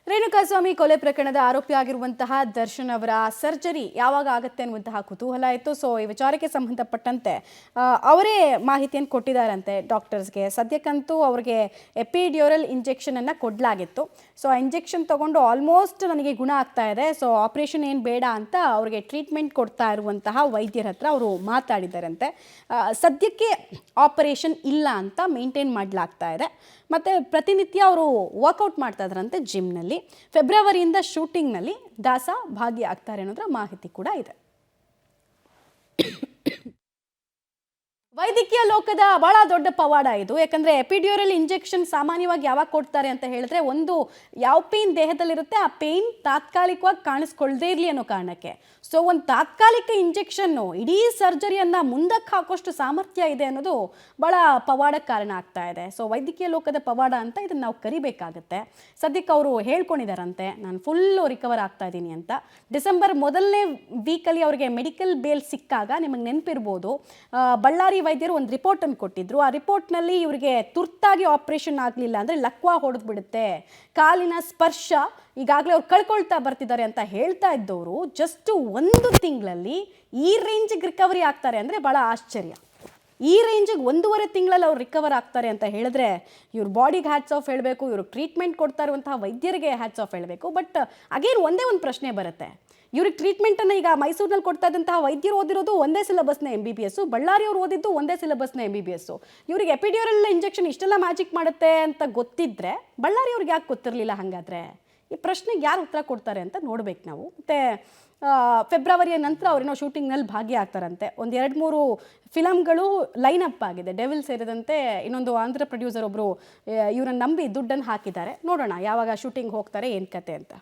ರೇಣುಕಾಸ್ವಾಮಿ ಕೊಲೆ ಪ್ರಕರಣದ ಆರೋಪಿಯಾಗಿರುವಂತಹ ದರ್ಶನ್ ಅವರ ಸರ್ಜರಿ ಯಾವಾಗ ಆಗುತ್ತೆ ಅನ್ನುವಂತಹ ಕುತೂಹಲ ಇತ್ತು. ಸೊ ಈ ವಿಚಾರಕ್ಕೆ ಸಂಬಂಧಪಟ್ಟಂತೆ ಅವರೇ ಮಾಹಿತಿಯನ್ನು ಕೊಟ್ಟಿದ್ದಾರಂತೆ ಡಾಕ್ಟರ್ಸ್ಗೆ. ಸದ್ಯಕ್ಕಂತೂ ಅವ್ರಿಗೆ ಎಪಿಡ್ಯೂರಲ್ ಇಂಜೆಕ್ಷನನ್ನು ಕೊಡಲಾಗಿತ್ತು. ಸೊ ಆ ಇಂಜೆಕ್ಷನ್ ತಗೊಂಡು ಆಲ್ಮೋಸ್ಟ್ ನನಗೆ ಗುಣ ಆಗ್ತಾ ಇದೆ, ಸೊ ಆಪರೇಷನ್ ಏನು ಬೇಡ ಅಂತ ಅವ್ರಿಗೆ ಟ್ರೀಟ್ಮೆಂಟ್ ಕೊಡ್ತಾ ಇರುವಂತಹ ವೈದ್ಯರ ಹತ್ರ ಅವರು ಮಾತಾಡಿದ್ದಾರಂತೆ. ಸದ್ಯಕ್ಕೆ ಆಪರೇಷನ್ ಇಲ್ಲ ಅಂತ ಮೇಂಟೈನ್ ಮಾಡಲಾಗ್ತಾ ಇದೆ. ಮತ್ತು ಪ್ರತಿನಿತ್ಯ ಅವರು ವರ್ಕೌಟ್ ಮಾಡ್ತಾ ಇದ್ರಂತೆ ಜಿಮ್ನಲ್ಲಿ. ಫೆಬ್ರವರಿಯಿಂದ ಶೂಟಿಂಗ್ನಲ್ಲಿ ದಾಸ ಭಾಗಿಯಾಗ್ತಾರೆ ಅನ್ನೋದ್ರ ಮಾಹಿತಿ ಕೂಡ ಇದೆ. ವೈದ್ಯಕೀಯ ಲೋಕದ ಬಹಳ ದೊಡ್ಡ ಪವಾಡ ಇದು. ಯಾಕಂದರೆ ಎಪಿಡ್ಯೂರಲ್ ಇಂಜೆಕ್ಷನ್ ಸಾಮಾನ್ಯವಾಗಿ ಯಾವಾಗ ಕೊಡ್ತಾರೆ ಅಂತ ಹೇಳಿದ್ರೆ, ಒಂದು ಯಾವ ಪೇಯ್ನ್ ದೇಹದಲ್ಲಿರುತ್ತೆ ಆ ಪೇಯ್ನ್ ತಾತ್ಕಾಲಿಕವಾಗಿ ಕಾಣಿಸ್ಕೊಳ್ದೇ ಇರಲಿ ಅನ್ನೋ ಕಾರಣಕ್ಕೆ. ಸೊ ಒಂದು ತಾತ್ಕಾಲಿಕ ಇಂಜೆಕ್ಷನ್ನು ಇಡೀ ಸರ್ಜರಿಯನ್ನು ಮುಂದಕ್ಕೆ ಹಾಕೋಷ್ಟು ಸಾಮರ್ಥ್ಯ ಇದೆ ಅನ್ನೋದು ಭಾಳ ಪವಾಡಕ್ಕೆ ಕಾರಣ ಆಗ್ತಾ ಇದೆ. ಸೊ ವೈದ್ಯಕೀಯ ಲೋಕದ ಪವಾಡ ಅಂತ ಇದನ್ನು ನಾವು ಕರಿಬೇಕಾಗತ್ತೆ. ಸದ್ಯಕ್ಕೆ ಅವರು ಹೇಳ್ಕೊಂಡಿದ್ದಾರಂತೆ, ನಾನು ಫುಲ್ಲು ರಿಕವರ್ ಆಗ್ತಾ ಇದ್ದೀನಿ ಅಂತ. ಡಿಸೆಂಬರ್ ಮೊದಲನೇ ವೀಕಲ್ಲಿ ಅವರಿಗೆ ಮೆಡಿಕಲ್ ಬೇಲ್ ಸಿಕ್ಕಾಗ ನಿಮಗೆ ನೆನಪಿರ್ಬೋದು, ಬಳ್ಳಾರಿ ವೈದ್ಯರು ಒಂದು ರಿಪೋರ್ಟನ್ನು ಕೊಟ್ಟಿದ್ರು. ಆ ರಿಪೋರ್ಟ್ನಲ್ಲಿ ಇವರಿಗೆ ತುರ್ತಾಗಿ ಆಪರೇಷನ್ ಆಗಲಿಲ್ಲ ಅಂದರೆ ಲಕ್ವಾ ಹೊಡೆದ್ಬಿಡುತ್ತೆ, ಕಾಲಿನ ಸ್ಪರ್ಶ ಈಗಾಗಲೇ ಅವ್ರು ಕಳ್ಕೊಳ್ತಾ ಬರ್ತಿದ್ದಾರೆ ಅಂತ ಹೇಳ್ತಾ ಇದ್ದವರು ಜಸ್ಟ್ ಒಂದು ತಿಂಗಳಲ್ಲಿ ಈ ರೇಂಜಿಗೆ ರಿಕವರಿ ಆಗ್ತಾರೆ ಅಂದರೆ ಭಾಳ ಆಶ್ಚರ್ಯ. ಈ ರೇಂಜಿಗೆ 1.5 ತಿಂಗಳಲ್ಲಿ ಅವ್ರು ರಿಕವರ್ ಆಗ್ತಾರೆ ಅಂತ ಹೇಳಿದ್ರೆ ಇವ್ರ ಬಾಡಿಗೆ ಹ್ಯಾಟ್ಸ್ ಆಫ್ ಹೇಳಬೇಕು, ಇವ್ರಿಗೆ ಟ್ರೀಟ್ಮೆಂಟ್ ಕೊಡ್ತಾ ಇರುವಂತಹ ವೈದ್ಯರಿಗೆ ಹ್ಯಾಟ್ಸ್ ಆಫ್ ಹೇಳಬೇಕು. ಬಟ್ ಅಗೇನ್ ಒಂದೇ ಒಂದು ಪ್ರಶ್ನೆ ಬರುತ್ತೆ, ಇವ್ರಿಗೆ ಟ್ರೀಟ್ಮೆಂಟನ್ನು ಈಗ ಮೈಸೂರಿನಲ್ಲಿ ಕೊಡ್ತಾ ಇದ್ದಂತಹ ವೈದ್ಯರು ಓದಿರೋದು ಒಂದೇ ಸಿಲೆಬಸ್ನ MBBS, ಬಳ್ಳಾರಿಯವರು ಓದಿದ್ದು ಒಂದೇ ಸಿಲೆಬಸ್ನ MBBS. ಇವ್ರಿಗೆ ಎಪಿಡ್ಯೂರಲ್ ಇಂಜೆಕ್ಷನ್ ಇಷ್ಟೆಲ್ಲ ಮ್ಯಾಜಿಕ್ ಮಾಡುತ್ತೆ ಅಂತ ಗೊತ್ತಿದ್ದರೆ ಬಳ್ಳಾರಿಯವ್ರಿಗೆ ಯಾಕೆ ಗೊತ್ತಿರಲಿಲ್ಲ? ಹಾಗಾದರೆ ಈ ಪ್ರಶ್ನೆಗೆ ಯಾರು ಉತ್ತರ ಕೊಡ್ತಾರೆ ಅಂತ ನೋಡ್ಬೇಕು ನಾವು. ಮತ್ತು ಫೆಬ್ರವರಿಯ ನಂತರ ಅವ್ರೇನೋ ಶೂಟಿಂಗ್ನಲ್ಲಿ ಭಾಗಿಯಾಗ್ತಾರಂತೆ. ಒಂದು 2-3 ಫಿಲಮ್ಗಳು ಲೈನ್ ಅಪ್ ಆಗಿದೆ. ಡೆವಿಲ್ ಸೇರಿದಂತೆ ಇನ್ನೊಂದು ಆಂಧ್ರ ಪ್ರೊಡ್ಯೂಸರ್ ಒಬ್ಬರು ಇವರನ್ನು ನಂಬಿ ದುಡ್ಡನ್ನು ಹಾಕಿದ್ದಾರೆ. ನೋಡೋಣ ಯಾವಾಗ ಶೂಟಿಂಗ್ ಹೋಗ್ತಾರೆ, ಏನು ಕತೆ ಅಂತ.